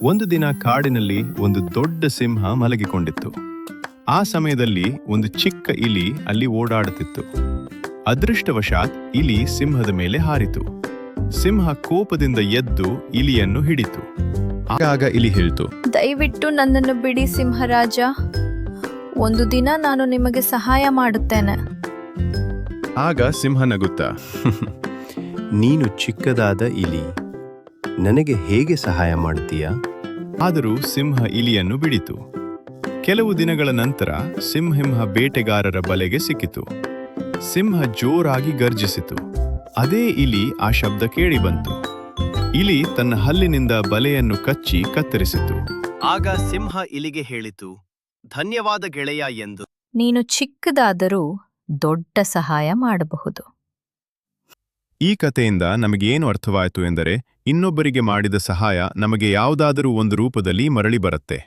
ಒಂದು ದಿನ ಕಾಡಿನಲ್ಲಿ ಒಂದು ದೊಡ್ಡ ಸಿಂಹ ಮಲಗಿಕೊಂಡಿತ್ತು. ಆ ಸಮಯದಲ್ಲಿ ಒಂದು ಚಿಕ್ಕ ಇಲಿ ಅಲ್ಲಿ ಓಡಾಡುತ್ತಿತ್ತು. ಅದೃಷ್ಟವಶಾತ್ ಇಲಿ ಸಿಂಹದ ಮೇಲೆ ಹಾರಿತು. ಸಿಂಹ ಕೋಪದಿಂದ ಎದ್ದು ಇಲಿಯನ್ನು ಹಿಡಿತು. ಆಗ ಇಲಿ ಹೇಳ್ತು, ದಯವಿಟ್ಟು ನನ್ನನ್ನು ಬಿಡಿ ಸಿಂಹರಾಜ. ಒಂದು ದಿನ ನಾನು ನಿಮಗೆ ಸಹಾಯ ಮಾಡುತ್ತೇನೆ. ಆಗ ಸಿಂಹ ನಗುತ್ತಾ, ನೀನು ಚಿಕ್ಕದಾದ ಇಲಿ, ನನಗೆ ಹೇಗೆ ಸಹಾಯ ಮಾಡುತ್ತೀಯಾ? ಆದರೂ ಸಿಂಹ ಇಲಿಯನ್ನು ಬಿಡಿತು. ಕೆಲವು ದಿನಗಳ ನಂತರ ಸಿಂಹ ಬೇಟೆಗಾರರ ಬಲೆಗೆ ಸಿಕ್ಕಿತು. ಸಿಂಹ ಜೋರಾಗಿ ಗರ್ಜಿಸಿತು. ಅದೇ ಇಲಿ ಆ ಶಬ್ದ ಕೇಳಿಬಂತು. ಇಲಿ ತನ್ನ ಹಲ್ಲಿನಿಂದ ಬಲೆಯನ್ನು ಕಚ್ಚಿ ಕತ್ತರಿಸಿತು. ಆಗ ಸಿಂಹ ಇಲಿಗೆ ಹೇಳಿತು, ಧನ್ಯವಾದ ಗೆಳೆಯ ಎಂದು. ನೀನು ಚಿಕ್ಕದಾದರೂ ದೊಡ್ಡ ಸಹಾಯ ಮಾಡಬಹುದು. ಈ ಕಥೆಯಿಂದ ನಮಗೇನು ಅರ್ಥವಾಯಿತು ಎಂದರೆ, ಇನ್ನೊಬ್ಬರಿಗೆ ಮಾಡಿದ ಸಹಾಯ ನಮಗೆ ಯಾವುದಾದರೂ ಒಂದು ರೂಪದಲ್ಲಿ ಮರಳಿ ಬರುತ್ತೆ.